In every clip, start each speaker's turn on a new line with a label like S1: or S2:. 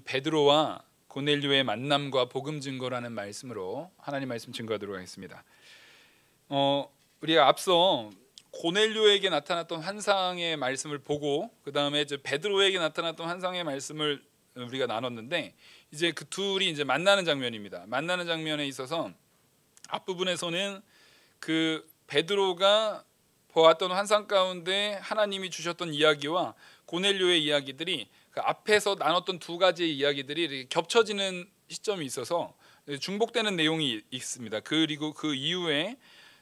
S1: 베드로와 고넬료의 만남과 복음 증거라는 말씀으로 하나님 말씀 증거하도록 하겠습니다. 우리가 앞서 고넬료에게 나타났던 환상의 말씀을 보고 그 다음에 이제 베드로에게 나타났던 환상의 말씀을 우리가 나눴는데, 이제 그 둘이 이제 만나는 장면입니다. 만나는 장면에 있어서 앞부분에서는 그 베드로가 보았던 환상 가운데 하나님이 주셨던 이야기와 고넬료의 이야기들이 그 앞에서 나눴던 두 가지의 이야기들이 이렇게 겹쳐지는 시점이 있어서 중복되는 내용이 있습니다. 그리고 그 이후에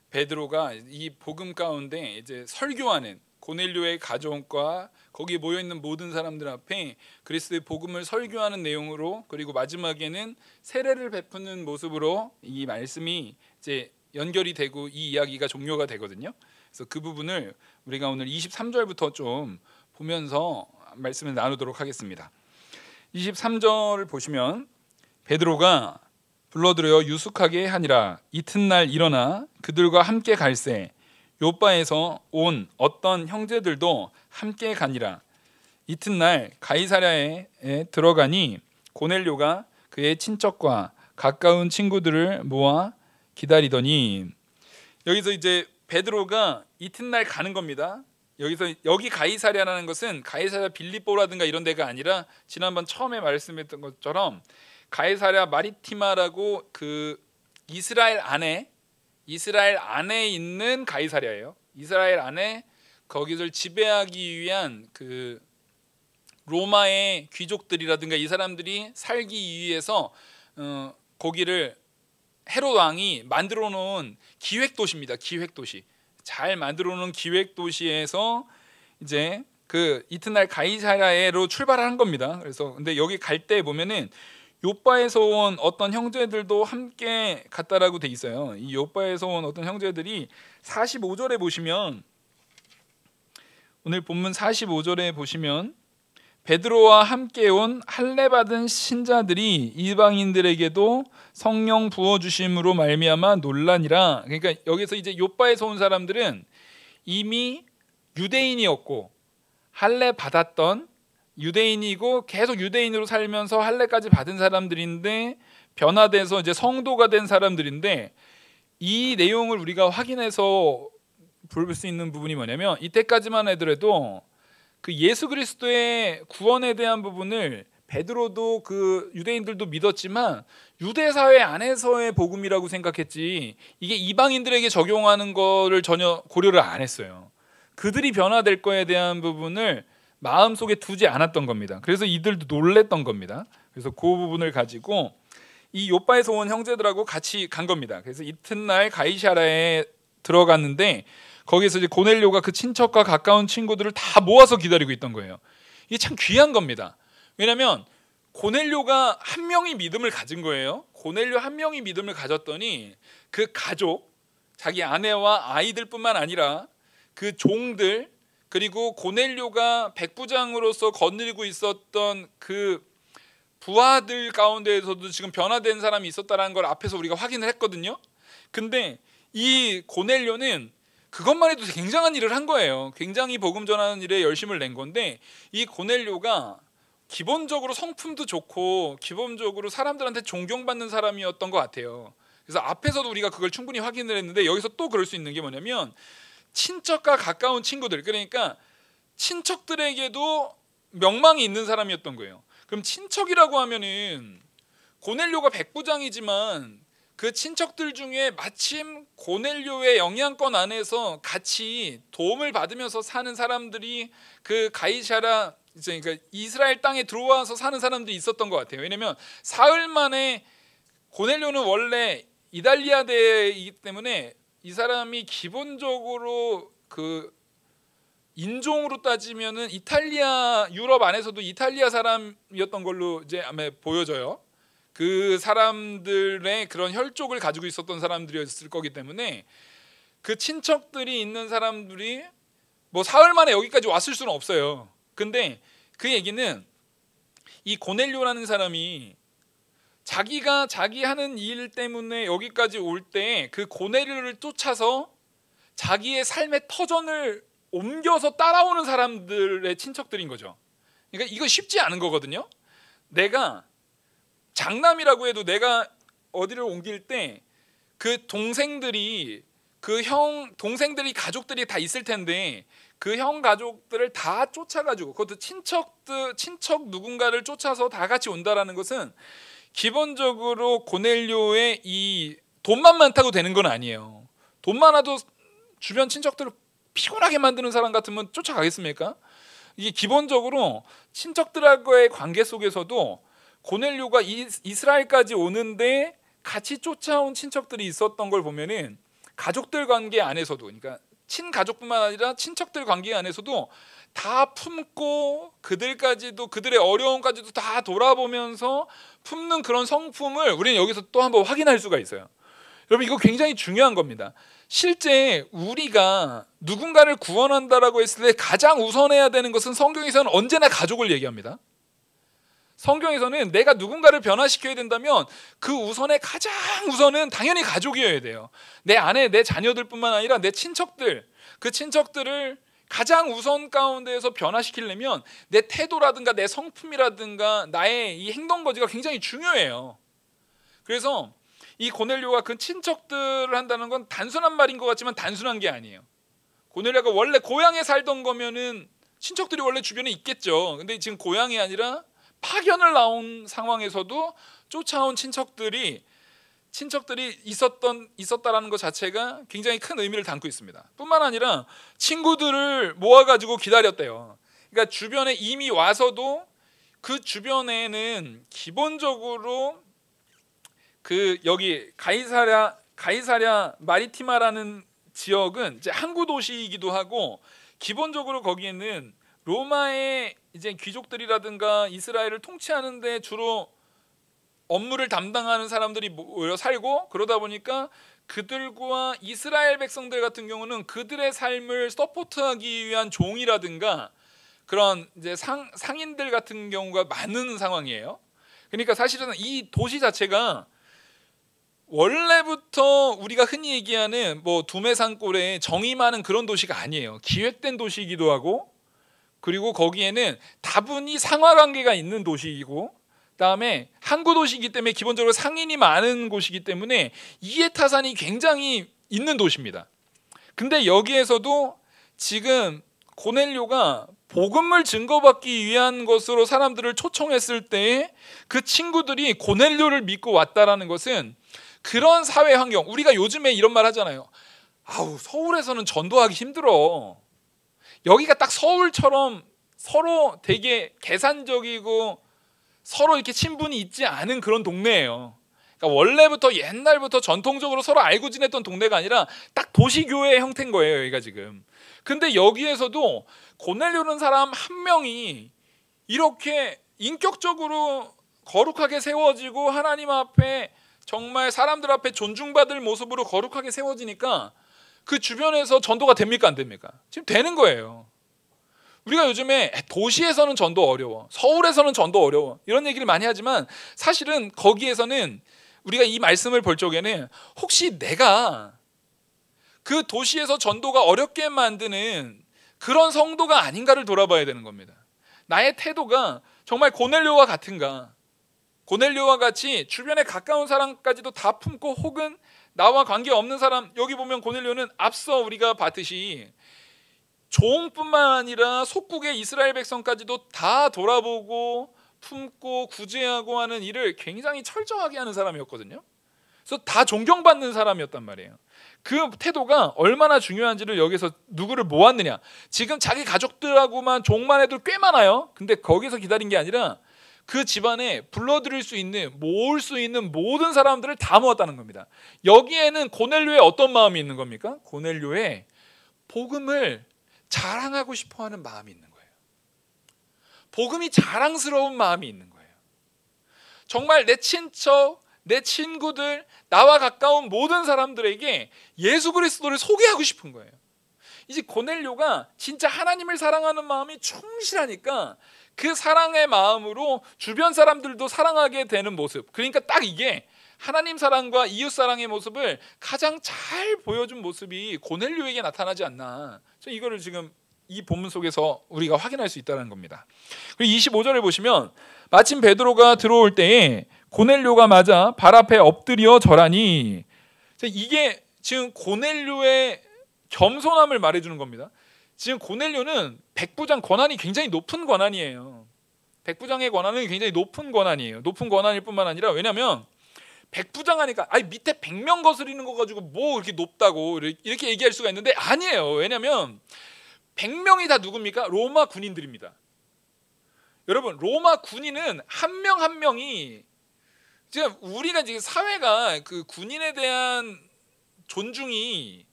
S1: 베드로가 이 복음 가운데 이제 설교하는 고넬료의 가족과 거기에 모여 있는 모든 사람들 앞에 그리스도의 복음을 설교하는 내용으로, 그리고 마지막에는 세례를 베푸는 모습으로 이 말씀이 이제 연결이 되고 이 이야기가 종료가 되거든요. 그래서 그 부분을 우리가 오늘 23절부터 좀 보면서 말씀을 나누도록 하겠습니다. 23절을 보시면 베드로가 불러들여 유숙하게 하니라. 이튿날 일어나 그들과 함께 갈새 요바에서 온 어떤 형제들도 함께 가니라. 이튿날 가이사랴에 들어가니 고넬료가 그의 친척과 가까운 친구들을 모아 기다리더니, 여기서 이제 베드로가 이튿날 가는 겁니다. 여기 가이사랴라는 것은 가이사랴 빌립보라든가 이런 데가 아니라 지난번 처음에 말씀했던 것처럼 가이사랴 마리티마라고 그 이스라엘 안에 있는 가이사랴예요. 이스라엘 안에 거기를 지배하기 위한 그 로마의 귀족들이라든가 이 사람들이 살기 위해서 거기를 헤롯 왕이 만들어 놓은 기획 도시입니다. 기획 도시. 잘 만들어 놓은 기획 도시에서 이제 그 이튿날 가이사랴로 출발한 겁니다. 그래서 근데 여기 갈 때 보면은 요바에서 온 어떤 형제들도 함께 갔다라고 돼 있어요. 이 요바에서 온 어떤 형제들이 45절에 보시면, 오늘 본문 45절에 보시면 베드로와 함께 온 할례 받은 신자들이 이방인들에게도 성령 부어 주심으로 말미암아 논란이라. 그러니까 여기서 이제 요바에서 온 사람들은 이미 유대인이었고 할례 받았던 유대인이고 계속 유대인으로 살면서 할례까지 받은 사람들인데 변화돼서 이제 성도가 된 사람들인데, 이 내용을 우리가 확인해서 볼 수 있는 부분이 뭐냐면, 이때까지만 하더라도 그 예수 그리스도의 구원에 대한 부분을 베드로도 그 유대인들도 믿었지만 유대 사회 안에서의 복음이라고 생각했지, 이게 이방인들에게 적용하는 거를 전혀 고려를 안 했어요. 그들이 변화될 거에 대한 부분을 마음속에 두지 않았던 겁니다. 그래서 이들도 놀랬던 겁니다. 그래서 그 부분을 가지고 이 요바에서 온 형제들하고 같이 간 겁니다. 그래서 이튿날 가이사랴에 들어갔는데 거기서 이제 고넬료가 그 친척과 가까운 친구들을 다 모아서 기다리고 있던 거예요. 이게 참 귀한 겁니다. 왜냐하면 고넬료가 한 명이 믿음을 가진 거예요. 고넬료 한 명이 믿음을 가졌더니 그 가족, 자기 아내와 아이들뿐만 아니라 그 종들, 그리고 고넬료가 백부장으로서 거느리고 있었던 그 부하들 가운데에서도 지금 변화된 사람이 있었다는 걸 앞에서 우리가 확인을 했거든요. 근데 이 고넬료는 그것만 해도 굉장한 일을 한 거예요. 굉장히 복음 전하는 일에 열심을 낸 건데, 이 고넬료가 기본적으로 성품도 좋고 기본적으로 사람들한테 존경받는 사람이었던 것 같아요. 그래서 앞에서도 우리가 그걸 충분히 확인을 했는데 여기서 또 그럴 수 있는 게 뭐냐면, 친척과 가까운 친구들, 그러니까 친척들에게도 명망이 있는 사람이었던 거예요. 그럼 친척이라고 하면은 고넬료가 백부장이지만 그 친척들 중에 마침 고넬료의 영향권 안에서 같이 도움을 받으면서 사는 사람들이 그 가이사랴, 그러니까 이스라엘 땅에 들어와서 사는 사람들이 있었던 것 같아요. 왜냐하면 사흘 만에, 고넬료는 원래 이달리아대이기 때문에 이 사람이 기본적으로 그 인종으로 따지면은 이탈리아, 유럽 안에서도 이탈리아 사람이었던 걸로 이제 아마 보여져요. 그 사람들의 그런 혈족을 가지고 있었던 사람들이었을 거기 때문에 그 친척들이 있는 사람들이 뭐 사흘 만에 여기까지 왔을 수는 없어요. 근데 그 얘기는 이 고넬료라는 사람이 자기가 자기 하는 일 때문에 여기까지 올 때 그 고넬료를 쫓아서 자기의 삶의 터전을 옮겨서 따라오는 사람들의 친척들인 거죠. 그러니까 이거 쉽지 않은 거거든요. 내가 장남이라고 해도 내가 어디를 옮길 때 그 동생들이 동생들이 가족들이 다 있을 텐데 그 형 가족들을 다 쫓아가지고, 그것도 친척 누군가를 쫓아서 다 같이 온다라는 것은 기본적으로 고넬료의 이 돈만 많다고 되는 건 아니에요. 돈 많아도 주변 친척들을 피곤하게 만드는 사람 같으면 쫓아가겠습니까? 이게 기본적으로 친척들과의 관계 속에서도 고넬료가 이스라엘까지 오는데 같이 쫓아온 친척들이 있었던 걸 보면은 가족들 관계 안에서도, 그러니까 친가족뿐만 아니라 친척들 관계 안에서도 다 품고 그들까지도, 그들의 어려움까지도 다 돌아보면서 품는 그런 성품을 우리는 여기서 또 한번 확인할 수가 있어요. 여러분, 이거 굉장히 중요한 겁니다. 실제 우리가 누군가를 구원한다라고 했을 때 가장 우선해야 되는 것은, 성경에서는 언제나 가족을 얘기합니다. 성경에서는 내가 누군가를 변화시켜야 된다면 그 가장 우선은 당연히 가족이어야 돼요. 내 아내, 내 자녀들뿐만 아니라 내 친척들, 그 친척들을 가장 우선 가운데에서 변화시키려면 내 태도라든가 내 성품이라든가 나의 이 행동 거지가 굉장히 중요해요. 그래서 이 고넬료가 그 친척들을 한다는 건 단순한 말인 것 같지만 단순한 게 아니에요. 고넬료가 원래 고향에 살던 거면은 친척들이 원래 주변에 있겠죠. 근데 지금 고향이 아니라 파견을 나온 상황에서도 쫓아온 친척들이 있었다라는 것 자체가 굉장히 큰 의미를 담고 있습니다. 뿐만 아니라 친구들을 모아가지고 기다렸대요. 그러니까 주변에 이미 와서도 그 주변에는 기본적으로 그 여기 가이사랴 마리티마라는 지역은 이제 항구 도시이기도 하고, 기본적으로 거기에는 로마의 이제 귀족들이라든가 이스라엘을 통치하는데 주로 업무를 담당하는 사람들이 모여 살고, 그러다 보니까 그들과 이스라엘 백성들 같은 경우는 그들의 삶을 서포트하기 위한 종이라든가 그런 이제 상인들 같은 경우가 많은 상황이에요. 그러니까 사실은 이 도시 자체가 원래부터 우리가 흔히 얘기하는 뭐 두메산골에 정이 많은 그런 도시가 아니에요. 기획된 도시이기도 하고, 그리고 거기에는 다분히 상하관계가 있는 도시이고, 그다음에 항구 도시이기 때문에 기본적으로 상인이 많은 곳이기 때문에 이해타산이 굉장히 있는 도시입니다. 근데 여기에서도 지금 고넬료가 복음을 증거받기 위한 것으로 사람들을 초청했을 때 그 친구들이 고넬료를 믿고 왔다라는 것은, 그런 사회 환경, 우리가 요즘에 이런 말 하잖아요. 아우, 서울에서는 전도하기 힘들어. 여기가 딱 서울처럼 서로 되게 계산적이고 서로 이렇게 친분이 있지 않은 그런 동네예요. 그러니까 원래부터 옛날부터 전통적으로 서로 알고 지냈던 동네가 아니라 딱 도시교회 형태인 거예요, 여기가 지금. 근데 여기에서도 고넬료라는 사람 한 명이 이렇게 인격적으로 거룩하게 세워지고 하나님 앞에 정말 사람들 앞에 존중받을 모습으로 거룩하게 세워지니까 그 주변에서 전도가 됩니까, 안 됩니까? 지금 되는 거예요. 우리가 요즘에 도시에서는 전도 어려워, 서울에서는 전도 어려워, 이런 얘기를 많이 하지만 사실은 거기에서는 우리가 이 말씀을 볼 적에는 혹시 내가 그 도시에서 전도가 어렵게 만드는 그런 성도가 아닌가를 돌아봐야 되는 겁니다. 나의 태도가 정말 고넬료와 같은가? 고넬료와 같이 주변에 가까운 사람까지도 다 품고, 혹은 나와 관계없는 사람, 여기 보면 고넬료는 앞서 우리가 봤듯이 종뿐만 아니라 속국의 이스라엘 백성까지도 다 돌아보고 품고 구제하고 하는 일을 굉장히 철저하게 하는 사람이었거든요. 그래서 다 존경받는 사람이었단 말이에요. 그 태도가 얼마나 중요한지를 여기서 누구를 모았느냐. 지금 자기 가족들하고만 종만 해도 꽤 많아요. 근데 거기서 기다린 게 아니라 그 집안에 불러들일 수 있는, 모을 수 있는 모든 사람들을 다 모았다는 겁니다. 여기에는 고넬료의 어떤 마음이 있는 겁니까? 고넬료의 복음을 자랑하고 싶어하는 마음이 있는 거예요. 복음이 자랑스러운 마음이 있는 거예요. 정말 내 친척, 내 친구들, 나와 가까운 모든 사람들에게 예수 그리스도를 소개하고 싶은 거예요. 이제 고넬료가 진짜 하나님을 사랑하는 마음이 충실하니까 그 사랑의 마음으로 주변 사람들도 사랑하게 되는 모습, 그러니까 딱 이게 하나님 사랑과 이웃 사랑의 모습을 가장 잘 보여준 모습이 고넬료에게 나타나지 않나, 저 이거를 지금 이 본문 속에서 우리가 확인할 수 있다는 겁니다. 그리고 25절을 보시면 마침 베드로가 들어올 때에 고넬료가 맞아 발 앞에 엎드려 절하니, 이게 지금 고넬료의 겸손함을 말해주는 겁니다. 지금 고넬료는 백부장 권한이 굉장히 높은 권한이에요. 백부장의 권한은 굉장히 높은 권한이에요. 높은 권한일 뿐만 아니라, 왜냐하면 백부장 하니까 밑에 100명 거스리는 거 가지고 뭐 이렇게 높다고 이렇게 얘기할 수가 있는데 아니에요. 왜냐하면 100명이 다 누굽니까? 로마 군인들입니다. 여러분, 로마 군인은 한 명 한 명이, 지금 우리가 지금 사회가 그 군인에 대한 존중이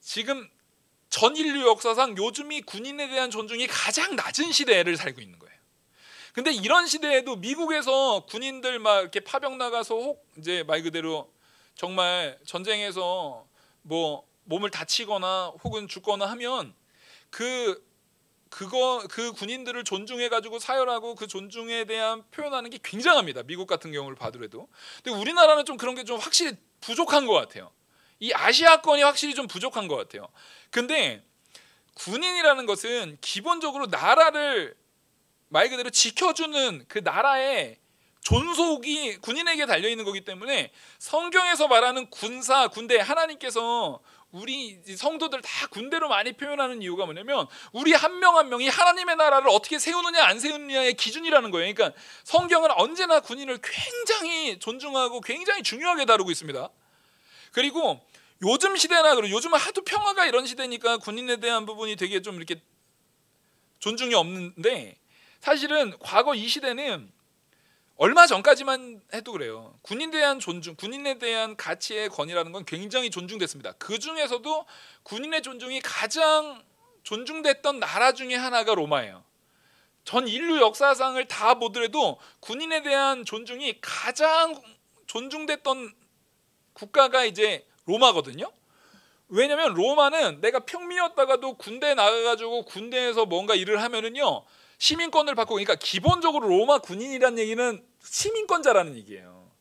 S1: 지금 전 인류 역사상 요즘이 군인에 대한 존중이 가장 낮은 시대를 살고 있는 거예요. 근데 이런 시대에도 미국에서 군인들 막 이렇게 파병 나가서 혹 이제 말 그대로 정말 전쟁에서 뭐 몸을 다치거나 혹은 죽거나 하면 그 군인들을 존중해 가지고 사열하고 그 존중에 대한 표현하는 게 굉장합니다. 미국 같은 경우를 봐더라도. 근데 우리나라는 좀 그런 게 좀 확실히 부족한 것 같아요. 이 아시아권이 확실히 좀 부족한 것 같아요. 근데 군인이라는 것은 기본적으로 나라를 말 그대로 지켜주는 그 나라의 존속이 군인에게 달려있는 거기 때문에 성경에서 말하는 군사, 군대, 하나님께서 우리 성도들 다 군대로 많이 표현하는 이유가 뭐냐면 우리 한 명 한 명이 하나님의 나라를 어떻게 세우느냐 안 세우느냐의 기준이라는 거예요. 그러니까 성경은 언제나 군인을 굉장히 존중하고 굉장히 중요하게 다루고 있습니다. 그리고 요즘 시대나, 그리고 요즘은 하도 평화가 이런 시대니까 군인에 대한 부분이 되게 좀 이렇게 존중이 없는데, 사실은 과거 이 시대는 얼마 전까지만 해도 그래요. 군인에 대한 존중, 군인에 대한 가치의 권위라는 건 굉장히 존중됐습니다. 그 중에서도 군인의 존중이 가장 존중됐던 나라 중에 하나가 로마예요. 전 인류 역사상을 다 보더라도 군인에 대한 존중이 가장 존중됐던 국가가 이제 로마거든요. 왜냐면 로마는 내가 평민이었다가도 군대에 나가가지고 군대에서 뭔가 일을 하면은요 시민권을 받고, 그러니까 기본적으로 로마 군인이란 얘기는 시민권자라는 얘기예요.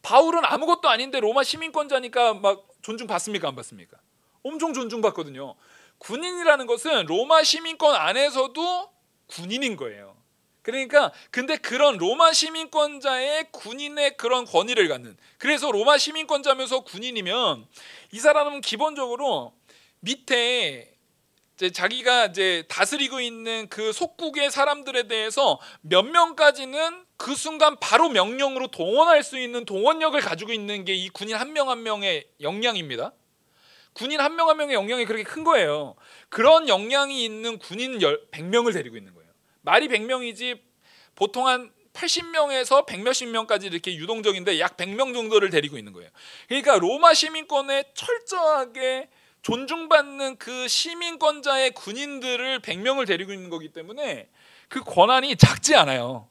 S1: 바울은 아무것도 아닌데 로마 시민권자니까 막 존중받습니까? 안 받습니까? 엄청 존중받거든요. 군인이라는 것은 로마 시민권 안에서도 군인인 거예요. 그러니까 근데 그런 로마 시민권자의 군인의 그런 권위를 갖는, 그래서 로마 시민권자면서 군인이면 이 사람은 기본적으로 밑에 이제 자기가 이제 다스리고 있는 그 속국의 사람들에 대해서 몇 명까지는 그 순간 바로 명령으로 동원할 수 있는 동원력을 가지고 있는 게 이 군인 한 명 한 명의 역량입니다. 군인 한 명 한 명의 역량이 그렇게 큰 거예요. 그런 역량이 있는 군인 100명을 데리고 있는 거예요. 말이 100명이지 보통 한 80명에서 100몇십 명까지 이렇게 유동적인데 약 100명 정도를 데리고 있는 거예요. 그러니까 로마 시민권에 철저하게 존중받는 그 시민권자의 군인들을 100명을 데리고 있는 거기 때문에 그 권한이 작지 않아요.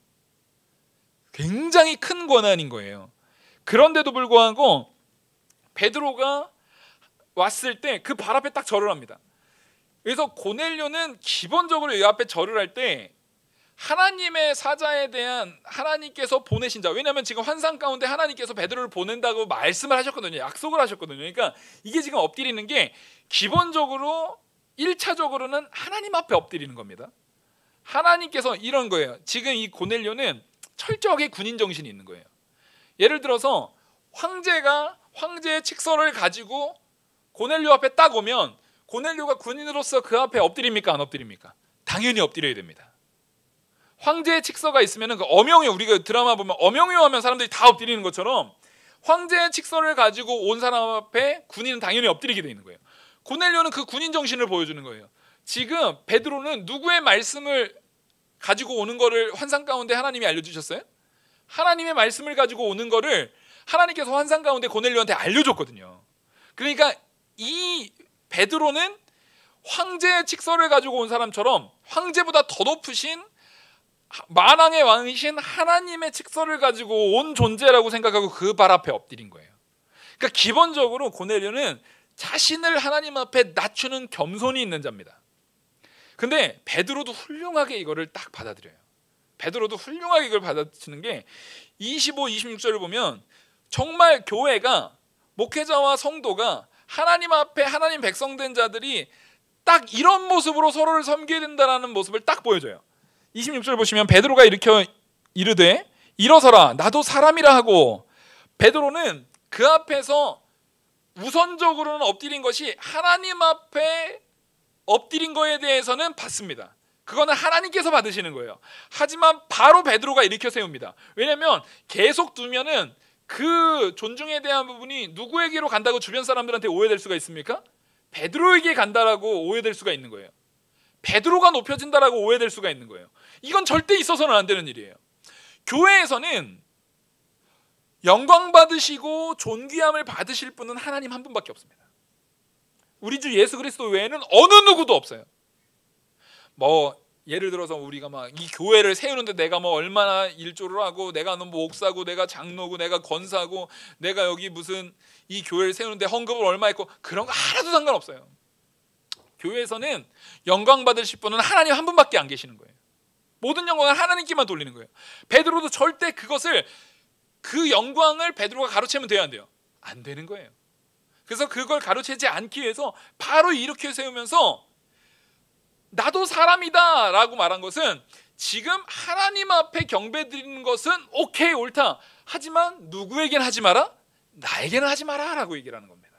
S1: 굉장히 큰 권한인 거예요. 그런데도 불구하고 베드로가 왔을 때 그 발 앞에 딱 절을 합니다. 그래서 고넬료는 기본적으로 이 앞에 절을 할 때 하나님의 사자에 대한 하나님께서 보내신 자, 왜냐하면 지금 환상 가운데 하나님께서 베드로를 보낸다고 말씀을 하셨거든요. 약속을 하셨거든요. 그러니까 이게 지금 엎드리는 게 기본적으로 1차적으로는 하나님 앞에 엎드리는 겁니다. 하나님께서 이런 거예요. 지금 이 고넬료는 철저하게 군인 정신이 있는 거예요. 예를 들어서 황제가 황제의 칙서를 가지고 고넬료 앞에 딱 오면 고넬료가 군인으로서 그 앞에 엎드립니까? 안 엎드립니까? 당연히 엎드려야 됩니다. 황제의 칙서가 있으면 그 엄영유, 우리가 드라마 보면 엄영유 하면 사람들이 다 엎드리는 것처럼 황제의 칙서를 가지고 온 사람 앞에 군인은 당연히 엎드리게 되는 거예요. 고넬료는 그 군인 정신을 보여주는 거예요. 지금 베드로는 누구의 말씀을 가지고 오는 거를 환상 가운데 하나님이 알려주셨어요? 하나님의 말씀을 가지고 오는 거를 하나님께서 환상 가운데 고넬료한테 알려줬거든요. 그러니까 이 베드로는 황제의 칙서를 가지고 온 사람처럼 황제보다 더 높으신 만왕의 왕이신 하나님의 칙서를 가지고 온 존재라고 생각하고 그 발 앞에 엎드린 거예요. 그러니까 기본적으로 고넬료는 자신을 하나님 앞에 낮추는 겸손이 있는 자입니다. 근데 베드로도 훌륭하게 이거를 딱 받아들여요. 베드로도 훌륭하게 이걸 받아들이는 게 25, 26절을 보면 정말 교회가, 목회자와 성도가 하나님 앞에 하나님 백성된 자들이 딱 이런 모습으로 서로를 섬겨야 된다는 모습을 딱 보여줘요. 26절 보시면 베드로가 일으켜 이르되 일어서라 나도 사람이라 하고, 베드로는 그 앞에서 우선적으로는 엎드린 것이 하나님 앞에 엎드린 거에 대해서는 받습니다. 그거는 하나님께서 받으시는 거예요. 하지만 바로 베드로가 일으켜 세웁니다. 왜냐하면 계속 두면은 그 존중에 대한 부분이 누구에게로 간다고 주변 사람들한테 오해될 수가 있습니까? 베드로에게 간다라고 오해될 수가 있는 거예요. 베드로가 높여진다라고 오해될 수가 있는 거예요. 이건 절대 있어서는 안 되는 일이에요. 교회에서는 영광 받으시고 존귀함을 받으실 분은 하나님 한 분밖에 없습니다. 우리 주 예수 그리스도 외에는 어느 누구도 없어요. 뭐 예를 들어서 우리가 막 이 교회를 세우는데 내가 뭐 얼마나 일조를 하고, 내가 뭐 목사고, 내가 장로고, 내가 권사고, 내가 여기 무슨 이 교회를 세우는데 헌금을 얼마 했고, 그런 거 하나도 상관없어요. 교회에서는 영광 받으실 분은 하나님 한 분밖에 안 계시는 거예요. 모든 영광을 하나님께만 돌리는 거예요. 베드로도 절대 그것을, 그 영광을 베드로가 가로채면 돼야 안 돼요? 안 되는 거예요. 그래서 그걸 가로채지 않기 위해서 바로 일으켜 세우면서 나도 사람이다 라고 말한 것은, 지금 하나님 앞에 경배 드리는 것은 오케이, 옳다. 하지만 누구에게는 하지 마라? 나에게는 하지 마라 라고 얘기를 하는 겁니다.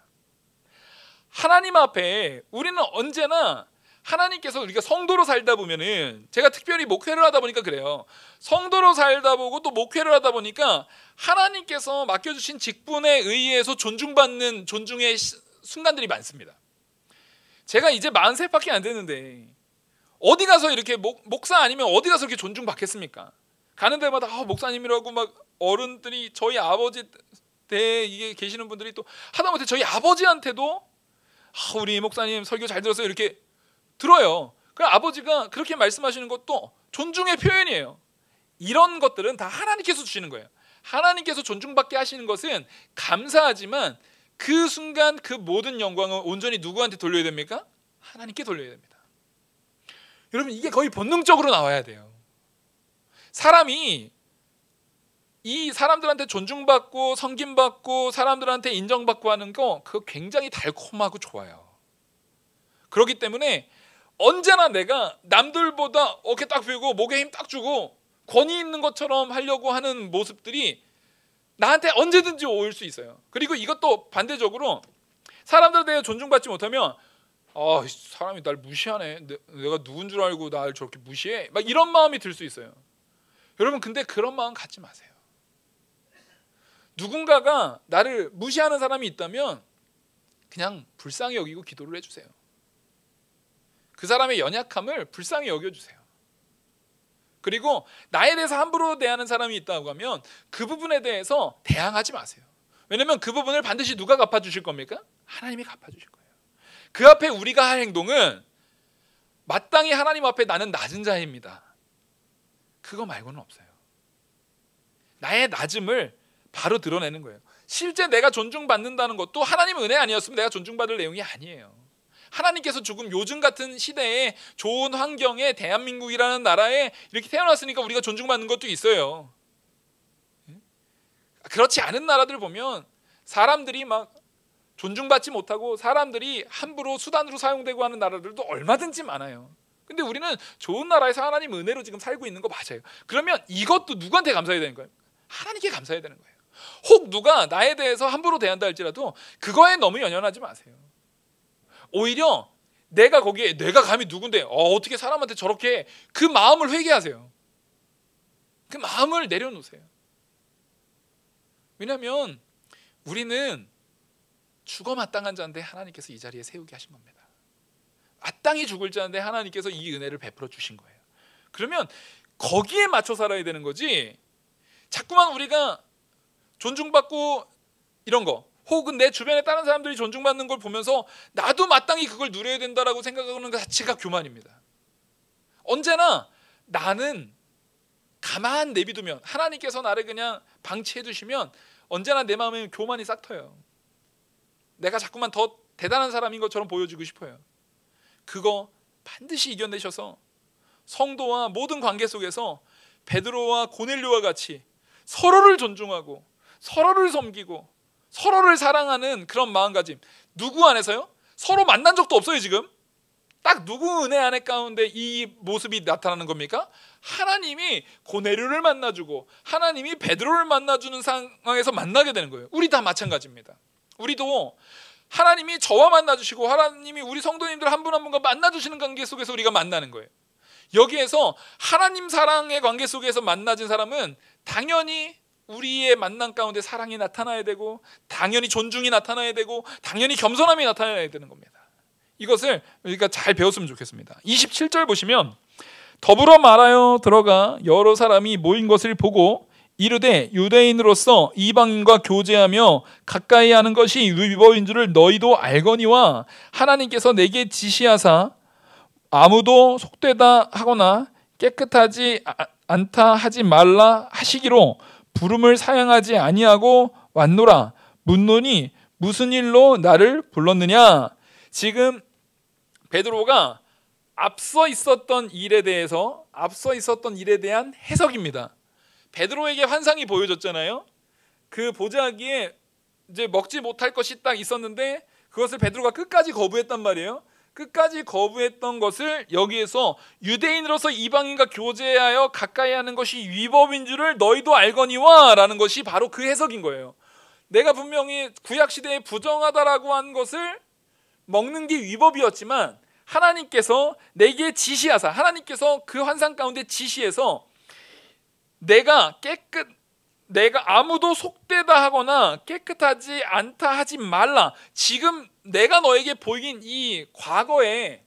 S1: 하나님 앞에 우리는 언제나, 하나님께서 우리가 성도로 살다 보면은, 제가 특별히 목회를 하다 보니까 그래요. 성도로 살다 보고 또 목회를 하다 보니까 하나님께서 맡겨주신 직분에 의해서 존중받는 존중의 순간들이 많습니다. 제가 이제 43밖에 안 되는데 어디 가서 이렇게 목사 아니면 어디 가서 이렇게 존중받겠습니까? 가는 데마다 목사님이라고 막 어른들이, 저희 아버지 때 이게 계시는 분들이 또 하다못해 저희 아버지한테도 우리 목사님 설교 잘 들었어요 이렇게 들어요. 그럼 아버지가 그렇게 말씀하시는 것도 존중의 표현이에요. 이런 것들은 다 하나님께서 주시는 거예요. 하나님께서 존중받게 하시는 것은 감사하지만 그 순간 그 모든 영광은 온전히 누구한테 돌려야 됩니까? 하나님께 돌려야 됩니다. 여러분, 이게 거의 본능적으로 나와야 돼요. 사람이 이 사람들한테 존중받고 섬김받고 사람들한테 인정받고 하는 거, 그거 굉장히 달콤하고 좋아요. 그렇기 때문에 언제나 내가 남들보다 어깨 딱 펴고 목에 힘 딱 주고 권위 있는 것처럼 하려고 하는 모습들이 나한테 언제든지 올 수 있어요. 그리고 이것도 반대적으로 사람들에 대해 존중받지 못하면 사람이 날 무시하네, 내가 누군 줄 알고 날 저렇게 무시해, 막 이런 마음이 들 수 있어요. 여러분, 근데 그런 마음 갖지 마세요. 누군가가 나를 무시하는 사람이 있다면 그냥 불쌍히 여기고 기도를 해주세요. 그 사람의 연약함을 불쌍히 여겨주세요. 그리고 나에 대해서 함부로 대하는 사람이 있다고 하면 그 부분에 대해서 대항하지 마세요. 왜냐하면 그 부분을 반드시 누가 갚아주실 겁니까? 하나님이 갚아주실 거예요. 그 앞에 우리가 할 행동은 마땅히 하나님 앞에 나는 낮은 자입니다, 그거 말고는 없어요. 나의 낮음을 바로 드러내는 거예요. 실제 내가 존중받는다는 것도 하나님의 은혜 아니었으면 내가 존중받을 내용이 아니에요. 하나님께서 조금 요즘 같은 시대에 좋은 환경에 대한민국이라는 나라에 이렇게 태어났으니까 우리가 존중받는 것도 있어요. 그렇지 않은 나라들 보면 사람들이 막 존중받지 못하고 사람들이 함부로 수단으로 사용되고 하는 나라들도 얼마든지 많아요. 근데 우리는 좋은 나라에서 하나님 은혜로 지금 살고 있는 거 맞아요. 그러면 이것도 누구한테 감사해야 되는 거예요? 하나님께 감사해야 되는 거예요. 혹 누가 나에 대해서 함부로 대한다 할지라도 그거에 너무 연연하지 마세요. 오히려 내가 거기에, 내가 감히 누군데 어떻게 사람한테 저렇게, 그 마음을 회개하세요. 그 마음을 내려놓으세요. 왜냐하면 우리는 죽어 마땅한 자인데 하나님께서 이 자리에 세우게 하신 겁니다. 마땅히 죽을 자인데 하나님께서 이 은혜를 베풀어 주신 거예요. 그러면 거기에 맞춰 살아야 되는 거지, 자꾸만 우리가 존중받고 이런 거, 혹은 내 주변에 다른 사람들이 존중받는 걸 보면서 나도 마땅히 그걸 누려야 된다라고 생각하는 것 자체가 교만입니다. 언제나 나는 가만 내비두면, 하나님께서 나를 그냥 방치해 두시면 언제나 내 마음에 교만이 싹 터요. 내가 자꾸만 더 대단한 사람인 것처럼 보여지고 싶어요. 그거 반드시 이겨내셔서 성도와 모든 관계 속에서 베드로와 고넬료와 같이 서로를 존중하고 서로를 섬기고 서로를 사랑하는 그런 마음가짐. 누구 안에서요? 서로 만난 적도 없어요 지금. 딱 누구 은혜 안에 가운데 이 모습이 나타나는 겁니까? 하나님이 고넬료를 만나주고 하나님이 베드로를 만나주는 상황에서 만나게 되는 거예요. 우리 다 마찬가지입니다. 우리도 하나님이 저와 만나주시고 하나님이 우리 성도님들 한 분 한 분과 만나주시는 관계 속에서 우리가 만나는 거예요. 여기에서 하나님 사랑의 관계 속에서 만나진 사람은 당연히 우리의 만남 가운데 사랑이 나타나야 되고 당연히 존중이 나타나야 되고 당연히 겸손함이 나타나야 되는 겁니다. 이것을 우리가 잘 배웠으면 좋겠습니다. 27절 보시면 더불어 말하여 들어가 여러 사람이 모인 것을 보고 이르되 유대인으로서 이방인과 교제하며 가까이 하는 것이 위법인 줄을 너희도 알거니와 하나님께서 내게 지시하사 아무도 속되다 하거나 깨끗하지 않다 하지 말라 하시기로 부름을 사양하지 아니하고 왔노라. 묻노니 무슨 일로 나를 불렀느냐. 지금 베드로가 앞서 있었던 일에 대한 해석입니다. 베드로에게 환상이 보여졌잖아요. 그 보자기에 이제 먹지 못할 것이 딱 있었는데 그것을 베드로가 끝까지 거부했단 말이에요. 끝까지 거부했던 것을 여기에서 유대인으로서 이방인과 교제하여 가까이 하는 것이 위법인 줄을 너희도 알거니와 라는 것이 바로 그 해석인 거예요. 내가 분명히 구약시대에 부정하다라고 한 것을 먹는 게 위법이었지만 하나님께서 내게 지시하사 하나님께서 그 환상 가운데 지시해서 내가 아무도 속되다 하거나 깨끗하지 않다 하지 말라. 지금 내가 너에게 보인 이 과거에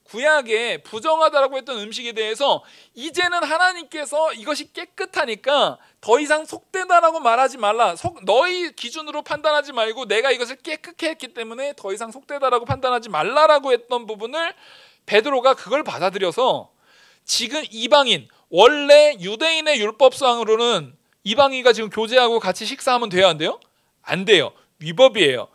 S1: 구약에 부정하다라고 했던 음식에 대해서 이제는 하나님께서 이것이 깨끗하니까 더 이상 속되다라고 말하지 말라. 너희 기준으로 판단하지 말고 내가 이것을 깨끗게 했기 때문에 더 이상 속되다라고 판단하지 말라라고 했던 부분을 베드로가 그걸 받아들여서 지금 이방인, 원래 유대인의 율법상으로는 이방인과 지금 교제하고 같이 식사하면 돼요, 안 돼요? 안 돼요. 위법이에요.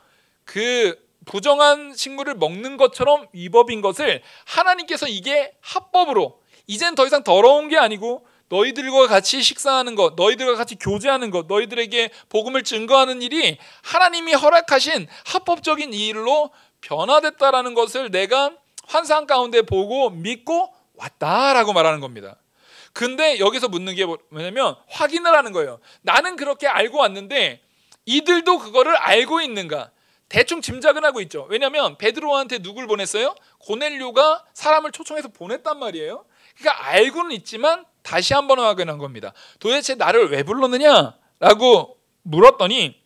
S1: 그 부정한 식물을 먹는 것처럼 위법인 것을 하나님께서 이게 합법으로 이젠 더 이상 더러운 게 아니고 너희들과 같이 식사하는 것, 너희들과 같이 교제하는 것, 너희들에게 복음을 증거하는 일이 하나님이 허락하신 합법적인 일로 변화됐다라는 것을 내가 환상 가운데 보고 믿고 왔다라고 말하는 겁니다. 근데 여기서 묻는 게 뭐냐면 확인을 하는 거예요. 나는 그렇게 알고 왔는데 이들도 그거를 알고 있는가? 대충 짐작은 하고 있죠. 왜냐하면 베드로한테 누굴 보냈어요? 고넬료가 사람을 초청해서 보냈단 말이에요. 그러니까 알고는 있지만 다시 한번 확인한 겁니다. 도대체 나를 왜 불렀느냐라고 물었더니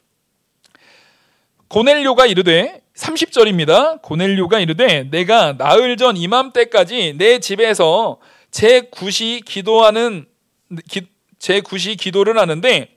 S1: 고넬료가 이르되 30절입니다. 고넬료가 이르되 내가 나흘 전 이맘때까지 내 집에서 제9시 기도를 하는데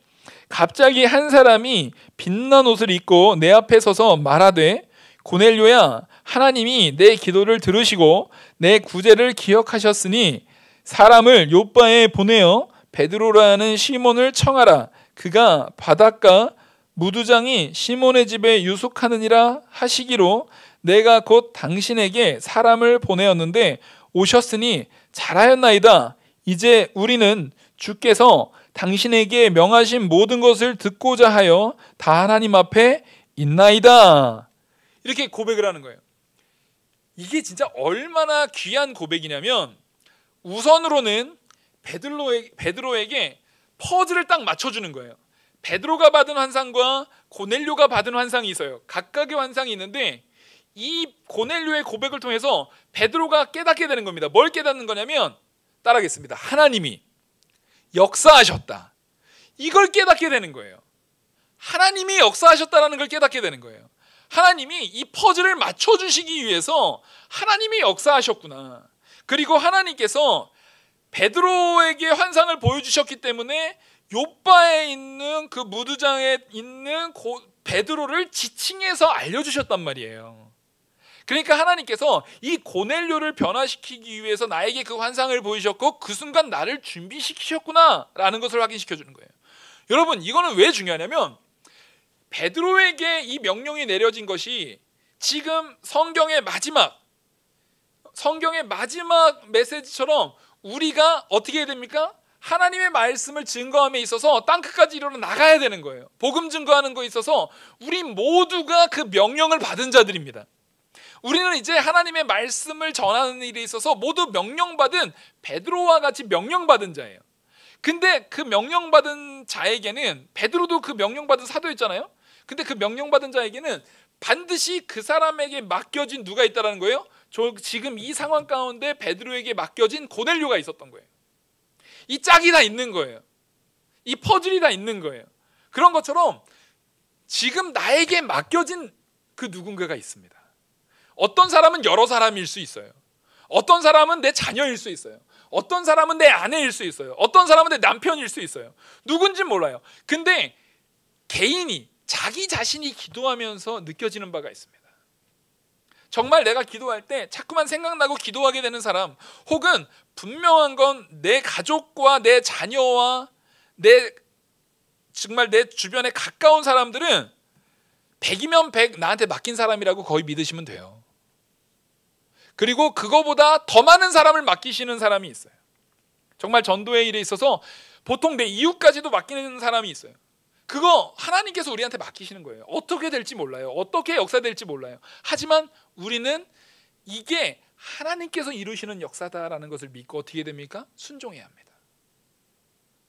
S1: 갑자기 한 사람이 빛난 옷을 입고 내 앞에 서서 말하되 고넬료야, 하나님이 내 기도를 들으시고 내 구제를 기억하셨으니 사람을 요바에 보내어 베드로라는 시몬을 청하라. 그가 바닷가 무두장이 시몬의 집에 유숙하느니라 하시기로 내가 곧 당신에게 사람을 보내었는데 오셨으니 잘하였나이다. 이제 우리는 주께서 당신에게 명하신 모든 것을 듣고자 하여 다 하나님 앞에 있나이다. 이렇게 고백을 하는 거예요. 이게 진짜 얼마나 귀한 고백이냐면 우선으로는 베드로에게 퍼즐을 딱 맞춰주는 거예요. 베드로가 받은 환상과 고넬료가 받은 환상이 있어요. 각각의 환상이 있는데 이 고넬료의 고백을 통해서 베드로가 깨닫게 되는 겁니다. 뭘 깨닫는 거냐면 따라하겠습니다. 하나님이 역사하셨다. 이걸 깨닫게 되는 거예요. 하나님이 역사하셨다는 걸 깨닫게 되는 거예요. 하나님이 이 퍼즐을 맞춰주시기 위해서 하나님이 역사하셨구나. 그리고 하나님께서 베드로에게 환상을 보여주셨기 때문에 요바에 있는 그 무두장에 있는 베드로를 지칭해서 알려주셨단 말이에요. 그러니까 하나님께서 이 고넬료를 변화시키기 위해서 나에게 그 환상을 보이셨고 그 순간 나를 준비시키셨구나 라는 것을 확인시켜 주는 거예요. 여러분, 이거는 왜 중요하냐면 베드로에게 이 명령이 내려진 것이 지금 성경의 마지막 메시지처럼 우리가 어떻게 해야 됩니까? 하나님의 말씀을 증거함에 있어서 땅끝까지 이루어 나가야 되는 거예요. 복음 증거하는 거에 있어서 우리 모두가 그 명령을 받은 자들입니다. 우리는 이제 하나님의 말씀을 전하는 일에 있어서 모두 명령받은 베드로와 같이 명령받은 자예요. 근데 그 명령받은 자에게는, 베드로도 그 명령받은 사도였잖아요. 근데 그 명령받은 자에게는 반드시 그 사람에게 맡겨진 누가 있다는 거예요? 지금 이 상황 가운데 베드로에게 맡겨진 고넬료가 있었던 거예요. 이 짝이 다 있는 거예요. 이 퍼즐이 다 있는 거예요. 그런 것처럼 지금 나에게 맡겨진 그 누군가가 있습니다. 어떤 사람은 여러 사람일 수 있어요. 어떤 사람은 내 자녀일 수 있어요. 어떤 사람은 내 아내일 수 있어요. 어떤 사람은 내 남편일 수 있어요. 누군지 몰라요. 근데 개인이, 자기 자신이 기도하면서 느껴지는 바가 있습니다. 정말 내가 기도할 때 자꾸만 생각나고 기도하게 되는 사람, 혹은 분명한 건 내 가족과 내 자녀와 정말 내 주변에 가까운 사람들은 100이면 100 나한테 맡긴 사람이라고 거의 믿으시면 돼요. 그리고 그거보다 더 많은 사람을 맡기시는 사람이 있어요. 정말 전도의 일에 있어서 보통 내 이웃까지도 맡기는 사람이 있어요. 그거 하나님께서 우리한테 맡기시는 거예요. 어떻게 될지 몰라요. 어떻게 역사될지 몰라요. 하지만 우리는 이게 하나님께서 이루시는 역사다라는 것을 믿고 어떻게 됩니까? 순종해야 합니다.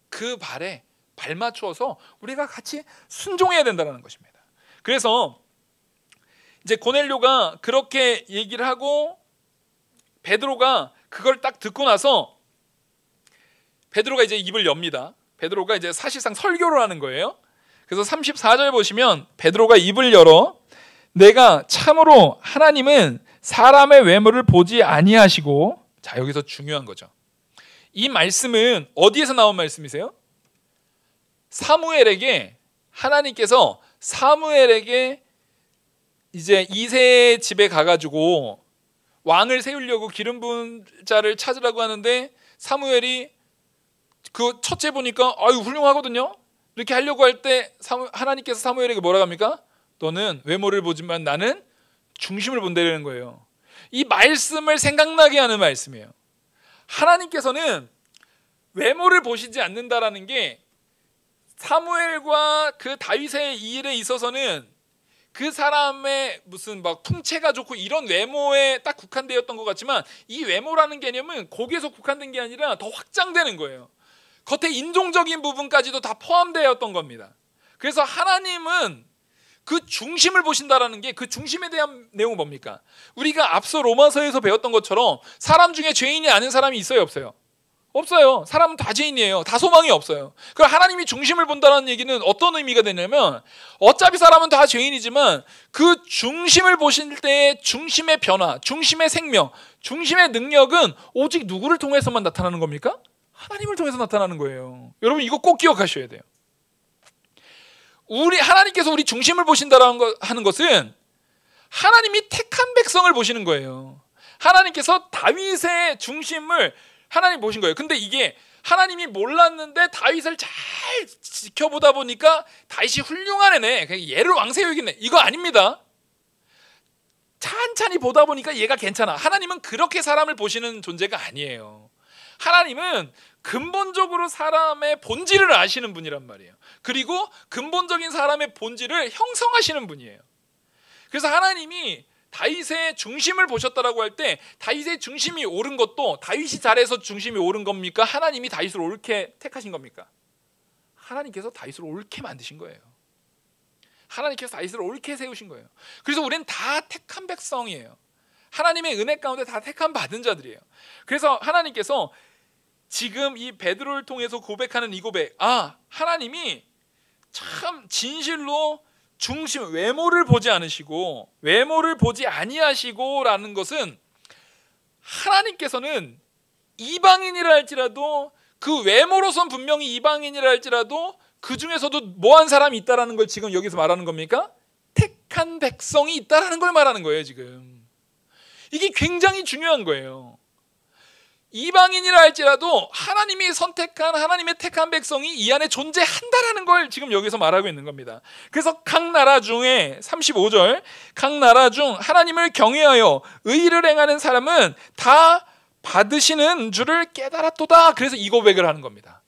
S1: 그 발에 발 맞추어서 우리가 같이 순종해야 된다는 것입니다. 그래서 이제 고넬료가 그렇게 얘기를 하고 베드로가 그걸 딱 듣고 나서 베드로가 이제 입을 엽니다. 베드로가 이제 사실상 설교를 하는 거예요. 그래서 34절 보시면 베드로가 입을 열어 내가 참으로 하나님은 사람의 외모를 보지 아니하시고, 자 여기서 중요한 거죠. 이 말씀은 어디에서 나온 말씀이세요? 사무엘에게, 하나님께서 사무엘에게 이제 이새의 집에 가가지고 왕을 세우려고 기름 부은 자를 찾으라고 하는데, 사무엘이 그 첫째 보니까 아유 훌륭하거든요. 이렇게 하려고 할 때 하나님께서 사무엘에게 뭐라고 합니까? 너는 외모를 보지만 나는 중심을 본다는 거예요. 이 말씀을 생각나게 하는 말씀이에요. 하나님께서는 외모를 보시지 않는다라는 게 사무엘과 그 다윗의 이 일에 있어서는 그 사람의 무슨 막 풍채가 좋고 이런 외모에 딱 국한되었던 것 같지만, 이 외모라는 개념은 거기에서 국한된 게 아니라 더 확장되는 거예요. 겉에 인종적인 부분까지도 다 포함되었던 겁니다. 그래서 하나님은 그 중심을 보신다라는 게, 그 중심에 대한 내용은 뭡니까? 우리가 앞서 로마서에서 배웠던 것처럼 사람 중에 죄인이 아닌 사람이 있어요, 없어요? 없어요. 사람은 다 죄인이에요. 다 소망이 없어요. 그 하나님이 중심을 본다는 얘기는 어떤 의미가 되냐면, 어차피 사람은 다 죄인이지만 그 중심을 보실 때의 중심의 변화, 중심의 생명, 중심의 능력은 오직 누구를 통해서만 나타나는 겁니까? 하나님을 통해서 나타나는 거예요. 여러분 이거 꼭 기억하셔야 돼요. 하나님께서 우리 중심을 보신다라는 하는 것은 하나님이 택한 백성을 보시는 거예요. 하나님께서 다윗의 중심을 하나님 보신 거예요. 근데 이게 하나님이 몰랐는데 다윗을 잘 지켜보다 보니까 다윗이 훌륭한 애네, 얘를 왕세에 여기네, 이거 아닙니다. 찬찬히 보다 보니까 얘가 괜찮아. 하나님은 그렇게 사람을 보시는 존재가 아니에요. 하나님은 근본적으로 사람의 본질을 아시는 분이란 말이에요. 그리고 근본적인 사람의 본질을 형성하시는 분이에요. 그래서 하나님이 다윗의 중심을 보셨다라고 할 때, 다윗의 중심이 옳은 것도 다윗이 잘해서 중심이 옳은 겁니까? 하나님이 다윗을 옳게 택하신 겁니까? 하나님께서 다윗을 옳게 만드신 거예요. 하나님께서 다윗을 옳게 세우신 거예요. 그래서 우리는 다 택한 백성이에요. 하나님의 은혜 가운데 다 택한 받은 자들이에요. 그래서 하나님께서 지금 이 베드로를 통해서 고백하는 이 고백, 하나님이 참 진실로 중심, 외모를 보지 않으시고 외모를 보지 아니하시고 라는 것은, 하나님께서는 이방인이라 할지라도, 그 외모로선 분명히 이방인이라 할지라도 그 중에서도 뭐한 사람이 있다라는 걸 지금 여기서 말하는 겁니까? 택한 백성이 있다라는 걸 말하는 거예요. 지금 이게 굉장히 중요한 거예요. 이방인이라 할지라도 하나님이 선택한, 하나님의 택한 백성이 이 안에 존재한다라는 걸 지금 여기서 말하고 있는 겁니다. 그래서 각 나라 중에 35절, 각 나라 중 하나님을 경외하여 의를 행하는 사람은 다 받으시는 줄을 깨달았도다. 그래서 이 고백을 하는 겁니다.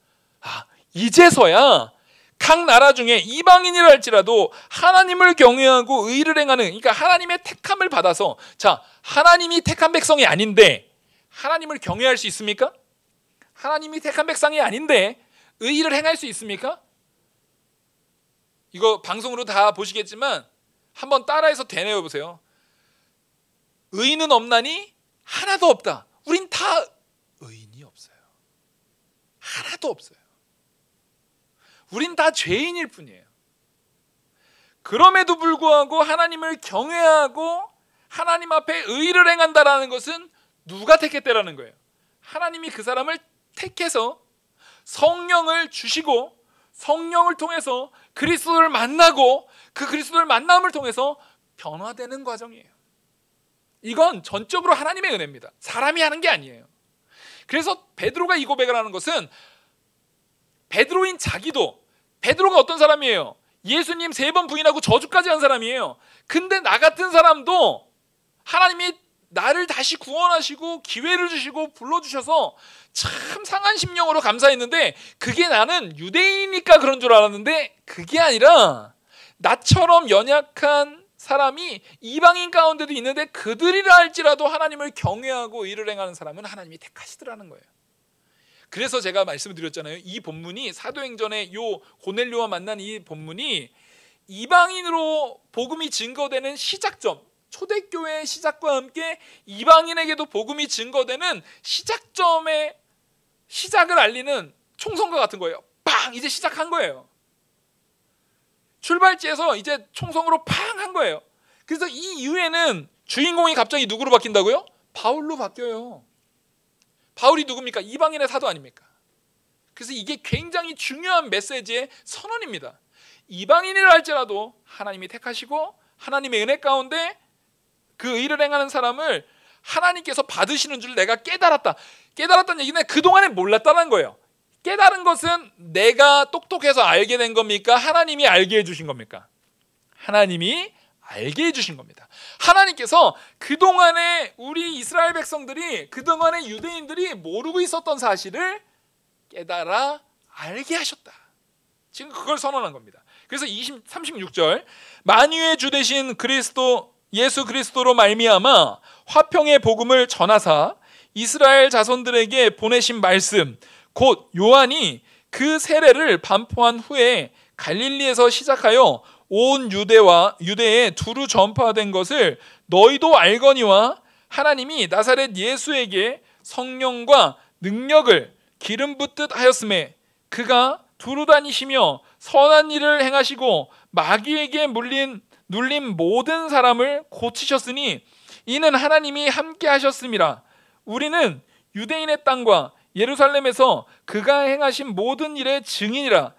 S1: 이제서야 각 나라 중에 이방인이라 할지라도 하나님을 경외하고 의를 행하는, 그러니까 하나님의 택함을 받아서, 자, 하나님이 택한 백성이 아닌데 하나님을 경외할 수 있습니까? 하나님이 택한 백성이 아닌데 의를 행할 수 있습니까? 이거 방송으로 다 보시겠지만 한번 따라해서 되뇌어 보세요. 의인은 없나니 하나도 없다. 우린 다 의인이 없어요. 하나도 없어요. 우린 다 죄인일 뿐이에요. 그럼에도 불구하고 하나님을 경외하고 하나님 앞에 의를 행한다라는 것은 누가 택했다라는 거예요? 하나님이 그 사람을 택해서 성령을 주시고 성령을 통해서 그리스도를 만나고 그 그리스도를 만남을 통해서 변화되는 과정이에요. 이건 전적으로 하나님의 은혜입니다. 사람이 하는 게 아니에요. 그래서 베드로가 이 고백을 하는 것은 베드로인 자기도, 베드로가 어떤 사람이에요? 예수님 3번 부인하고 저주까지 한 사람이에요. 근데 나 같은 사람도 하나님이 나를 다시 구원하시고 기회를 주시고 불러주셔서 참 상한 심령으로 감사했는데, 그게 나는 유대인이니까 그런 줄 알았는데 그게 아니라 나처럼 연약한 사람이 이방인 가운데도 있는데 그들이라 할지라도 하나님을 경외하고 의를 행하는 사람은 하나님이 택하시더라는 거예요. 그래서 제가 말씀을 드렸잖아요. 이 본문이 사도행전의 요 고넬료와 만난 이 본문이 이방인으로 복음이 증거되는 시작점, 초대교회의 시작과 함께 이방인에게도 복음이 증거되는 시작점의 시작을 알리는 총선과 같은 거예요. 빵! 이제 시작한 거예요. 출발지에서 이제 총성으로 팡! 한 거예요. 그래서 이 이후에는 주인공이 갑자기 누구로 바뀐다고요? 바울로 바뀌어요. 바울이 누굽니까? 이방인의 사도 아닙니까? 그래서 이게 굉장히 중요한 메시지의 선언입니다. 이방인이라 할지라도 하나님이 택하시고 하나님의 은혜 가운데 그 의를 행하는 사람을 하나님께서 받으시는 줄 내가 깨달았다. 깨달았다는 얘기는 그동안에 몰랐다는 거예요. 깨달은 것은 내가 똑똑해서 알게 된 겁니까? 하나님이 알게 해주신 겁니까? 하나님이 알게 해주신 겁니다. 하나님께서 그동안에 우리 이스라엘 백성들이, 그동안에 유대인들이 모르고 있었던 사실을 깨달아 알게 하셨다. 지금 그걸 선언한 겁니다. 그래서 36절, 만유의 주 되신 그리스도 예수 그리스도로 말미암아 화평의 복음을 전하사 이스라엘 자손들에게 보내신 말씀, 곧 요한이 그 세례를 반포한 후에 갈릴리에서 시작하여 온 유대에 두루 전파된 것을 너희도 알거니와, 하나님이 나사렛 예수에게 성령과 능력을 기름 붓듯 하였음에 그가 두루 다니시며 선한 일을 행하시고 마귀에게 눌린 모든 사람을 고치셨으니 이는 하나님이 함께 하셨음이라. 우리는 유대인의 땅과 예루살렘에서 그가 행하신 모든 일의 증인이라.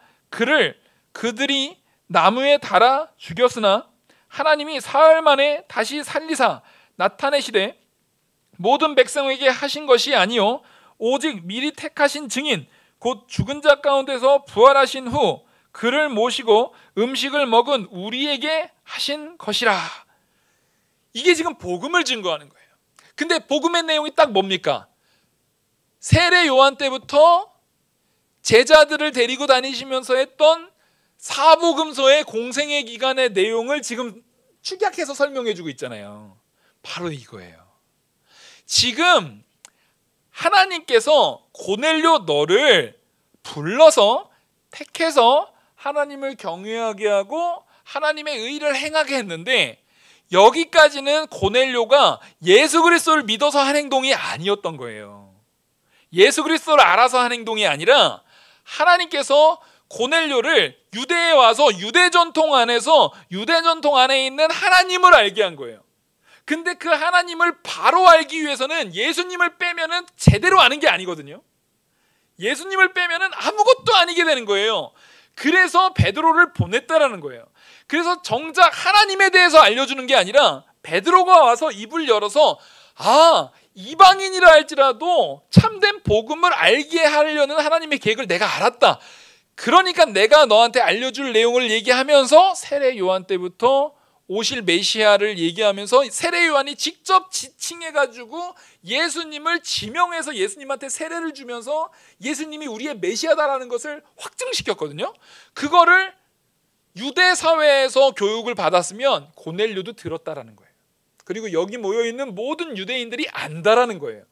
S1: 그들이 나무에 달아 죽였으나 하나님이 사흘 만에 다시 살리사 나타내시되 모든 백성에게 하신 것이 아니요 오직 미리 택하신 증인 곧 죽은 자 가운데서 부활하신 후 그를 모시고 음식을 먹은 우리에게 하신 것이라. 이게 지금 복음을 증거하는 거예요. 근데 복음의 내용이 딱 뭡니까? 세례 요한 때부터 제자들을 데리고 다니시면서 했던 사복음서의 공생의 기간의 내용을 지금 축약해서 설명해 주고 있잖아요. 바로 이거예요. 지금 하나님께서 고넬료 너를 불러서 택해서 하나님을 경외하게 하고 하나님의 의를 행하게 했는데, 여기까지는 고넬료가 예수 그리스도를 믿어서 한 행동이 아니었던 거예요. 예수 그리스도를 알아서 한 행동이 아니라 하나님께서 고넬료를 유대에 와서 유대 전통 안에 있는 하나님을 알게 한 거예요. 근데 그 하나님을 바로 알기 위해서는 예수님을 빼면은 제대로 아는 게 아니거든요. 예수님을 빼면은 아무것도 아니게 되는 거예요. 그래서 베드로를 보냈다라는 거예요. 그래서 정작 하나님에 대해서 알려주는 게 아니라 베드로가 와서 입을 열어서 이방인이라 할지라도 참된 복음을 알게 하려는 하나님의 계획을 내가 알았다. 그러니까 내가 너한테 알려줄 내용을 얘기하면서 세례 요한 때부터 오실 메시아를 얘기하면서 세례 요한이 직접 지칭해가지고 예수님을 지명해서 예수님한테 세례를 주면서 예수님이 우리의 메시아다라는 것을 확증시켰거든요. 그거를 유대 사회에서 교육을 받았으면 고넬료도 들었다라는 거예요. 그리고 여기 모여있는 모든 유대인들이 안다라는 거예요.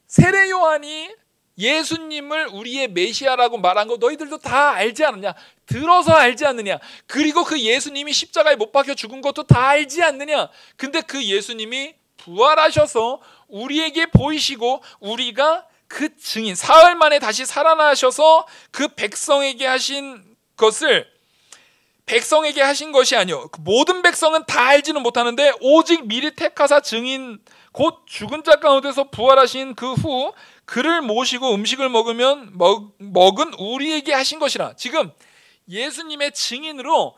S1: 세례 요한이 예수님을 우리의 메시아라고 말한 거 너희들도 다 알지 않느냐? 들어서 알지 않느냐? 그리고 그 예수님이 십자가에 못 박혀 죽은 것도 다 알지 않느냐? 근데 그 예수님이 부활하셔서 우리에게 보이시고 우리가 그 증인, 사흘 만에 다시 살아나셔서 그 백성에게 하신 것을 백성에게 하신 것이 아니요, 모든 백성은 다 알지는 못하는데 오직 미리 택하사 증인 곧 죽은 자 가운데서 부활하신 그 후 그를 모시고 음식을 먹은 우리에게 하신 것이라. 지금 예수님의 증인으로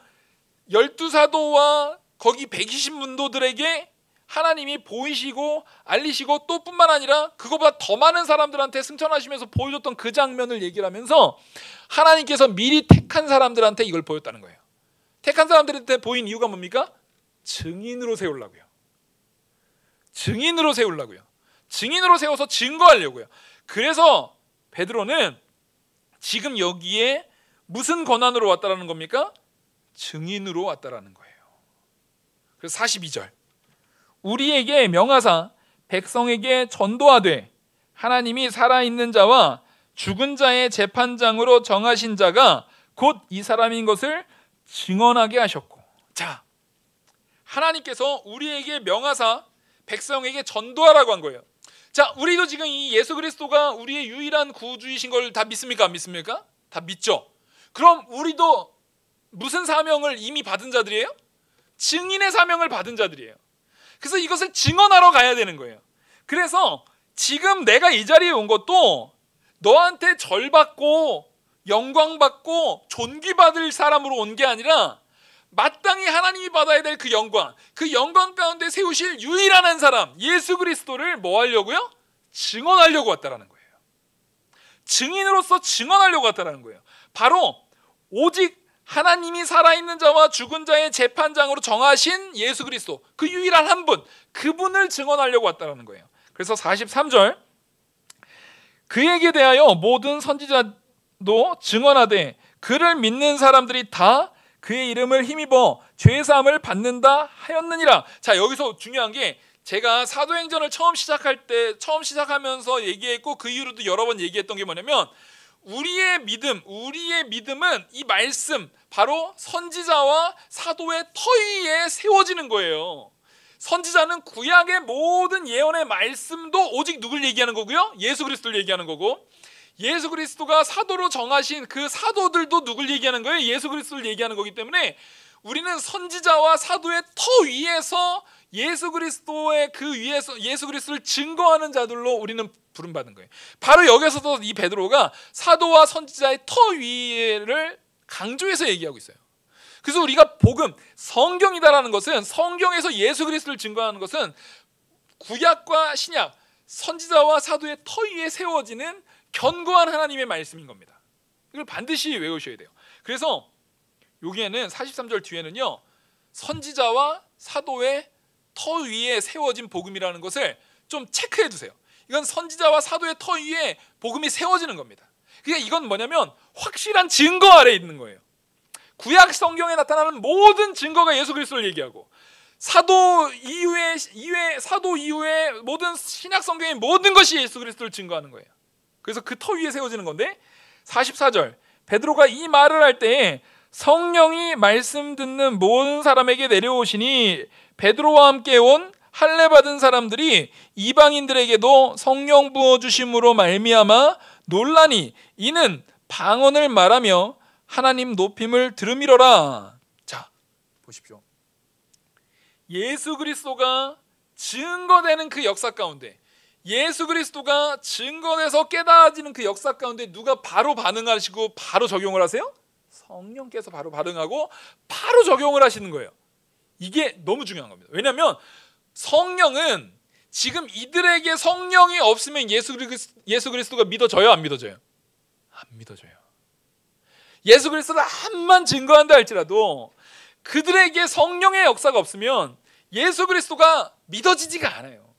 S1: 12사도와 거기 120문도들에게 하나님이 보이시고 알리시고 또 뿐만 아니라 그거보다 더 많은 사람들한테 승천하시면서 보여줬던 그 장면을 얘기를 하면서 하나님께서 미리 택한 사람들한테 이걸 보였다는 거예요. 택한 사람들한테 보인 이유가 뭡니까? 증인으로 세우려고요. 증인으로 세우려고요. 증인으로 세워서 증거하려고요. 그래서 베드로는 지금 여기에 무슨 권한으로 왔다라는 겁니까? 증인으로 왔다라는 거예요. 그래서 42절 우리에게 명하사 백성에게 전도하되 하나님이 살아있는 자와 죽은 자의 재판장으로 정하신 자가 곧 이 사람인 것을 증언하게 하셨고. 자, 하나님께서 우리에게 명하사 백성에게 전도하라고 한 거예요. 자, 우리도 지금 이 예수 그리스도가 우리의 유일한 구주이신 걸 다 믿습니까? 안 믿습니까? 다 믿죠. 그럼 우리도 무슨 사명을 이미 받은 자들이에요? 증인의 사명을 받은 자들이에요. 그래서 이것을 증언하러 가야 되는 거예요. 그래서 지금 내가 이 자리에 온 것도 너한테 절받고 영광받고 존귀받을 사람으로 온 게 아니라 마땅히 하나님이 받아야 될 그 영광 가운데 세우실 유일한 한 사람 예수 그리스도를 뭐 하려고요? 증언하려고 왔다라는 거예요. 증인으로서 증언하려고 왔다라는 거예요. 바로 오직 하나님이 살아있는 자와 죽은 자의 재판장으로 정하신 예수 그리스도, 그 유일한 한 분, 그분을 증언하려고 왔다라는 거예요. 그래서 43절 그에게 대하여 모든 선지자도 증언하되 그를 믿는 사람들이 다 그의 이름을 힘입어 죄사함을 받는다 하였느니라. 자, 여기서 중요한 게 제가 사도행전을 처음 시작하면서 얘기했고 그 이후로도 여러 번 얘기했던 게 뭐냐면 우리의 믿음은 이 말씀 바로 선지자와 사도의 터 위에 세워지는 거예요. 선지자는 구약의 모든 예언의 말씀도 오직 누굴 얘기하는 거고요? 예수 그리스도를 얘기하는 거고, 예수 그리스도가 사도로 정하신 그 사도들도 누굴 얘기하는 거예요? 예수 그리스도를 얘기하는 거기 때문에 우리는 선지자와 사도의 터 위에서 예수 그리스도의 그 위에서 예수 그리스도를 증거하는 자들로 우리는 부름받은 거예요. 바로 여기서도 이 베드로가 사도와 선지자의 터 위를 강조해서 얘기하고 있어요. 그래서 우리가 복음, 성경이다라는 것은, 성경에서 예수 그리스도를 증거하는 것은 구약과 신약, 선지자와 사도의 터 위에 세워지는 견고한 하나님의 말씀인 겁니다. 이걸 반드시 외우셔야 돼요. 그래서 여기에는 43절 뒤에는요, 선지자와 사도의 터 위에 세워진 복음이라는 것을 좀 체크해 두세요. 이건 선지자와 사도의 터 위에 복음이 세워지는 겁니다. 그러니까 이건 뭐냐면 확실한 증거 아래에 있는 거예요. 구약 성경에 나타나는 모든 증거가 예수 그리스도를 얘기하고, 사도 이후에 모든 신약 성경의 모든 것이 예수 그리스도를 증거하는 거예요. 그래서 그 터 위에 세워지는 건데, 44절 베드로가 이 말을 할 때에 성령이 말씀 듣는 모든 사람에게 내려오시니 베드로와 함께 온 할례 받은 사람들이 이방인들에게도 성령 부어 주심으로 말미암아 놀라니 이는 방언을 말하며 하나님 높임을 들음이로라. 자, 보십시오. 예수 그리스도가 증거되는 그 역사 가운데, 예수 그리스도가 증거돼서 깨달아지는 그 역사 가운데 누가 바로 반응하시고 바로 적용을 하세요? 성령께서 바로 반응하고 바로 적용을 하시는 거예요. 이게 너무 중요한 겁니다. 왜냐하면 성령은 지금 이들에게 성령이 없으면 예수 그리스도가 믿어져요? 안 믿어져요? 안 믿어져요. 예수 그리스도를 암만 증거한다 할지라도 그들에게 성령의 역사가 없으면 예수 그리스도가 믿어지지가 않아요.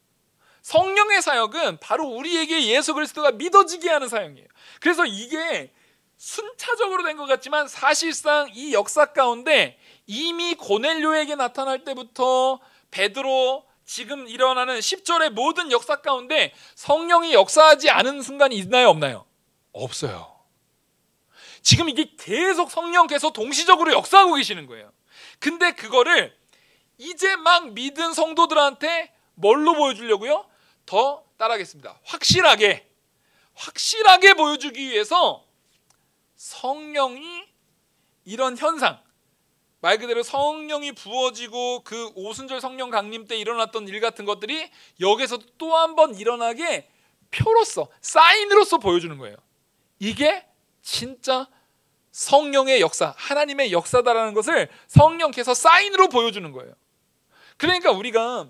S1: 성령의 사역은 바로 우리에게 예수 그리스도가 믿어지게 하는 사역이에요. 그래서 이게 순차적으로 된 것 같지만 사실상 이 역사 가운데 이미 고넬료에게 나타날 때부터 베드로, 지금 일어나는 10절의 모든 역사 가운데 성령이 역사하지 않은 순간이 있나요, 없나요? 없어요. 지금 이게 계속 성령께서 동시적으로 역사하고 계시는 거예요. 근데 그거를 이제 막 믿은 성도들한테 뭘로 보여주려고요? 더 따라하겠습니다. 확실하게 보여주기 위해서 성령이 이런 현상, 말 그대로 성령이 부어지고 그 오순절 성령 강림 때 일어났던 일 같은 것들이 여기서도 또 한 번 일어나게 표로서, 사인으로서 보여주는 거예요. 이게 진짜 성령의 역사, 하나님의 역사다라는 것을 성령께서 사인으로 보여주는 거예요. 그러니까 우리가,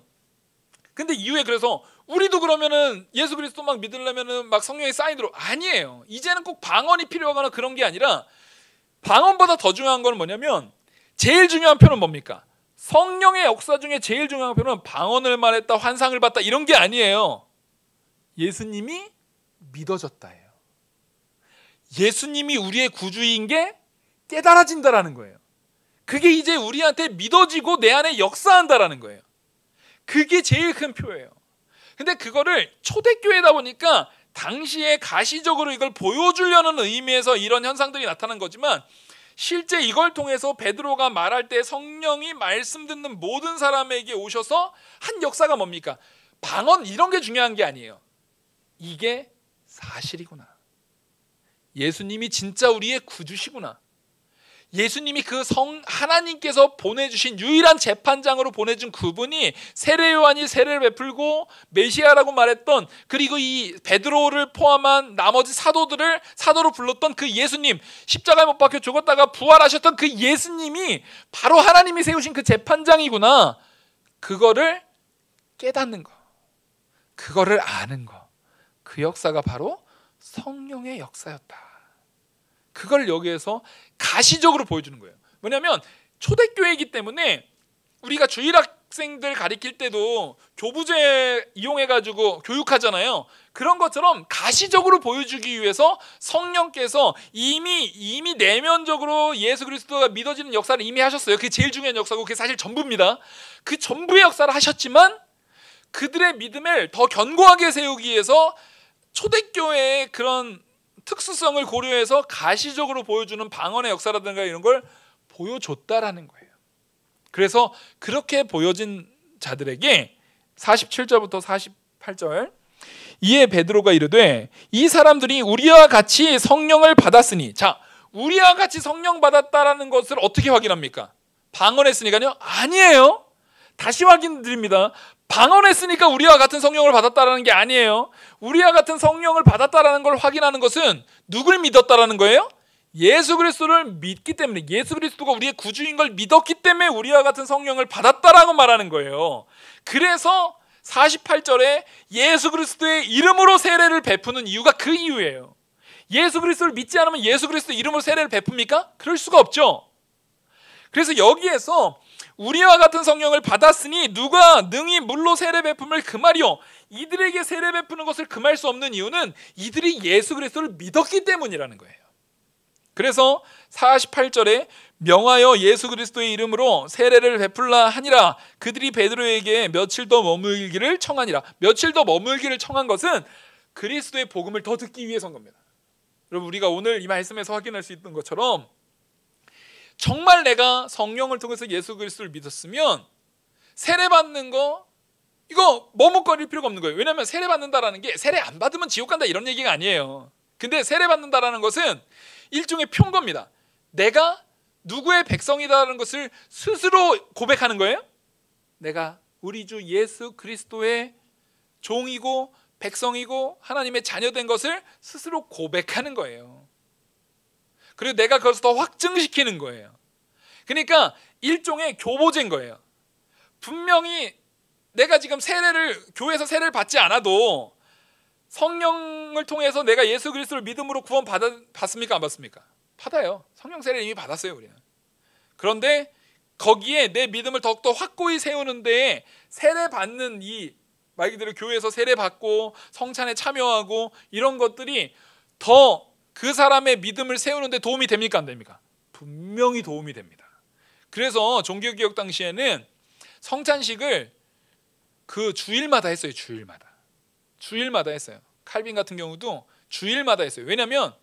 S1: 근데 이후에 그래서 우리도 그러면은 예수 그리스도 막 믿으려면은 막 성령의 사인으로, 아니에요. 이제는 꼭 방언이 필요하거나 그런 게 아니라, 방언보다 더 중요한 건 뭐냐면, 제일 중요한 표는 뭡니까? 성령의 역사 중에 제일 중요한 표는 방언을 말했다, 환상을 봤다 이런 게 아니에요. 예수님이 믿어졌다예요. 예수님이 우리의 구주인 게 깨달아진다라는 거예요. 그게 이제 우리한테 믿어지고 내 안에 역사한다라는 거예요. 그게 제일 큰 표예요. 근데 그거를 초대교회다 보니까 당시에 가시적으로 이걸 보여주려는 의미에서 이런 현상들이 나타난 거지만, 실제 이걸 통해서 베드로가 말할 때 성령이 말씀 듣는 모든 사람에게 오셔서 한 역사가 뭡니까? 방언 이런 게 중요한 게 아니에요. 이게 사실이구나. 예수님이 진짜 우리의 구주시구나. 예수님이 그 하나님께서 보내주신 유일한 재판장으로 보내준 그분이 세례 요한이 세례를 베풀고 메시아라고 말했던, 그리고 이 베드로를 포함한 나머지 사도들을 사도로 불렀던 그 예수님, 십자가에 못 박혀 죽었다가 부활하셨던 그 예수님이 바로 하나님이 세우신 그 재판장이구나. 그거를 깨닫는 거, 그거를 아는 거, 그 역사가 바로 성령의 역사였다. 그걸 여기에서 가시적으로 보여주는 거예요. 뭐냐면 초대교회이기 때문에 우리가 주일학생들 가르칠 때도 교부제 이용해가지고 교육하잖아요. 그런 것처럼 가시적으로 보여주기 위해서 성령께서 이미 내면적으로 예수 그리스도가 믿어지는 역사를 이미 하셨어요. 그게 제일 중요한 역사고 그게 사실 전부입니다. 그 전부의 역사를 하셨지만 그들의 믿음을 더 견고하게 세우기 위해서 초대교회의 그런 특수성을 고려해서 가시적으로 보여주는 방언의 역사라든가 이런 걸 보여줬다라는 거예요. 그래서 그렇게 보여진 자들에게 47절부터 48절, 이에 베드로가 이르되 이 사람들이 우리와 같이 성령을 받았으니, 자, 우리와 같이 성령 받았다라는 것을 어떻게 확인합니까? 방언했으니까요? 아니에요. 다시 확인드립니다. 방언했으니까 우리와 같은 성령을 받았다라는 게 아니에요. 우리와 같은 성령을 받았다라는 걸 확인하는 것은 누굴 믿었다라는 거예요? 예수 그리스도를 믿기 때문에, 예수 그리스도가 우리의 구주인 걸 믿었기 때문에 우리와 같은 성령을 받았다라고 말하는 거예요. 그래서 48절에 예수 그리스도의 이름으로 세례를 베푸는 이유가 그 이유예요. 예수 그리스도를 믿지 않으면 예수 그리스도 이름으로 세례를 베풉니까? 그럴 수가 없죠. 그래서 여기에서 우리와 같은 성령을 받았으니 누가 능히 물로 세례 베품을 금하리요. 이들에게 세례 베푸는 것을 금할 수 없는 이유는 이들이 예수 그리스도를 믿었기 때문이라는 거예요. 그래서 48절에 명하여 예수 그리스도의 이름으로 세례를 베풀라 하니라. 그들이 베드로에게 며칠 더 머물기를 청하니라. 며칠 더 머물기를 청한 것은 그리스도의 복음을 더 듣기 위해서인 겁니다. 여러분, 우리가 오늘 이 말씀에서 확인할 수 있는 것처럼 정말 내가 성령을 통해서 예수 그리스도를 믿었으면 세례 받는 거 이거 머뭇거릴 필요가 없는 거예요. 왜냐하면 세례 받는다라는 게 세례 안 받으면 지옥 간다 이런 얘기가 아니에요. 근데 세례 받는다라는 것은 일종의 표인 겁니다. 내가 누구의 백성이다라는 것을 스스로 고백하는 거예요. 내가 우리 주 예수 그리스도의 종이고 백성이고 하나님의 자녀된 것을 스스로 고백하는 거예요. 그리고 내가 그것을 더 확증시키는 거예요. 그러니까 일종의 교보제인 거예요. 분명히 내가 지금 교회에서 세례를 받지 않아도 성령을 통해서 내가 예수 그리스도를 믿음으로 구원 받습니까? 안 받습니까? 받아요. 성령 세례를 이미 받았어요, 우리는. 그런데 거기에 내 믿음을 더욱더 확고히 세우는 데에 세례받는 이 말 그대로 교회에서 세례받고 성찬에 참여하고 이런 것들이 더 그 사람의 믿음을 세우는 데 도움이 됩니까 안 됩니까? 분명히 도움이 됩니다. 그래서 종교개혁 당시에는 성찬식을 그 주일마다 했어요. 주일마다 했어요. 칼빈 같은 경우도 주일마다 했어요. 왜냐하면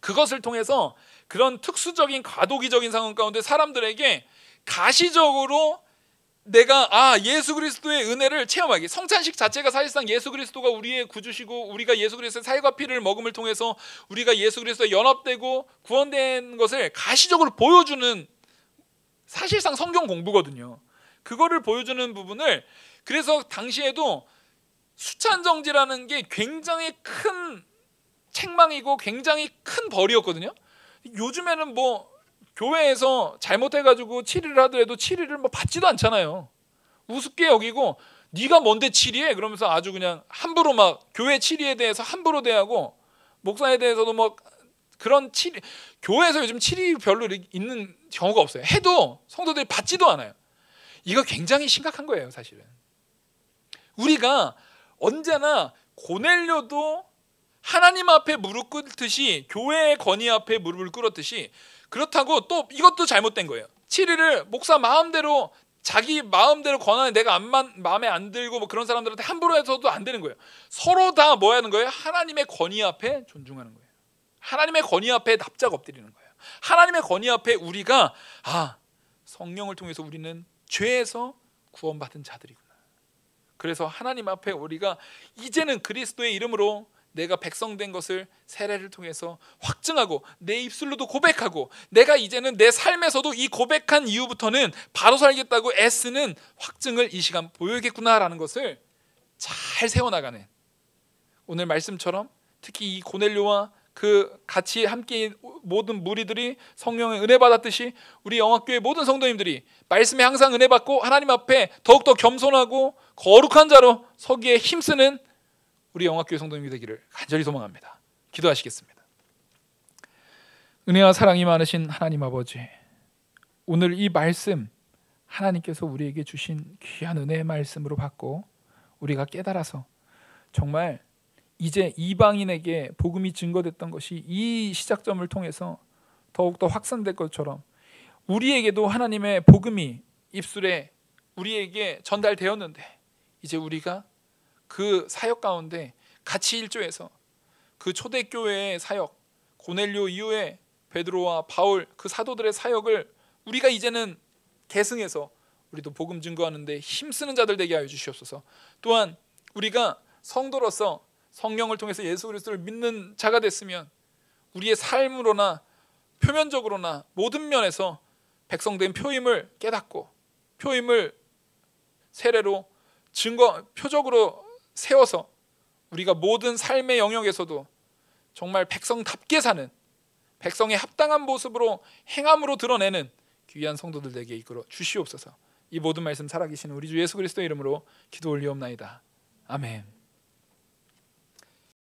S1: 그것을 통해서 그런 특수적인 과도기적인 상황 가운데 사람들에게 가시적으로 내가 예수 그리스도의 은혜를 체험하기, 성찬식 자체가 사실상 예수 그리스도가 우리의 구주시고 우리가 예수 그리스도의 살과 피를 먹음을 통해서 우리가 예수 그리스도에 연합되고 구원된 것을 가시적으로 보여주는 사실상 성경 공부거든요. 그거를 보여주는 부분을, 그래서 당시에도 수찬정지라는 게 굉장히 큰 책망이고 굉장히 큰 벌이었거든요. 요즘에는 뭐 교회에서 잘못해가지고 치리를 하더라도 치리를 뭐 받지도 않잖아요. 우습게 여기고 네가 뭔데 치리해? 그러면서 아주 그냥 함부로 막 교회 치리에 대해서 함부로 대하고 목사에 대해서도 뭐 그런 치리, 교회에서 요즘 치리 별로 있는 경우가 없어요. 해도 성도들이 받지도 않아요. 이거 굉장히 심각한 거예요, 사실은. 우리가 언제나 고넬료도 하나님 앞에 무릎 꿇듯이 교회의 권위 앞에 무릎을 꿇었듯이, 그렇다고 또 이것도 잘못된 거예요. 치리를 목사 마음대로 자기 마음대로 권하는, 내가 마음에 안 들고 뭐 그런 사람들한테 함부로 해서도 안 되는 거예요. 서로 다 뭐 하는 거예요? 하나님의 권위 앞에 존중하는 거예요. 하나님의 권위 앞에 납작 엎드리는 거예요. 하나님의 권위 앞에 우리가 성령을 통해서 우리는 죄에서 구원받은 자들이구나. 그래서 하나님 앞에 우리가 이제는 그리스도의 이름으로 내가 백성된 것을 세례를 통해서 확증하고 내 입술로도 고백하고, 내가 이제는 내 삶에서도 이 고백한 이후부터는 바로 살겠다고 애쓰는 확증을 이 시간 보여야겠구나라는 것을 잘 세워나가는, 오늘 말씀처럼 특히 이 고넬료와 그 같이 함께 모든 무리들이 성령의 은혜 받았듯이 우리 영화교회 모든 성도님들이 말씀에 항상 은혜 받고 하나님 앞에 더욱더 겸손하고 거룩한 자로 서기에 힘쓰는 우리 영화교회 성도님이 되기를 간절히 소망합니다. 기도하시겠습니다. 은혜와 사랑이 많으신 하나님 아버지, 오늘 이 말씀 하나님께서 우리에게 주신 귀한 은혜의 말씀으로 받고 우리가 깨달아서 정말 이제 이방인에게 복음이 증거됐던 것이 이 시작점을 통해서 더욱더 확산될 것처럼 우리에게도 하나님의 복음이 입술에 우리에게 전달되었는데, 이제 우리가 그 사역 가운데 같이 일조해서 그 초대교회의 사역, 고넬료 이후에 베드로와 바울 그 사도들의 사역을 우리가 이제는 계승해서 우리도 복음 증거하는데 힘쓰는 자들 되게 하여 주시옵소서. 또한 우리가 성도로서 성령을 통해서 예수 그리스도를 믿는 자가 됐으면 우리의 삶으로나 표면적으로나 모든 면에서 백성된 표임을 깨닫고 표임을 세례로 표적으로 세워서 우리가 모든 삶의 영역에서도 정말 백성답게 사는, 백성에 합당한 모습으로 행함으로 드러내는 귀한 성도들 되게 이끌어 주시옵소서. 이 모든 말씀 살아계시는 우리 주 예수 그리스도의 이름으로 기도 올리옵나이다. 아멘.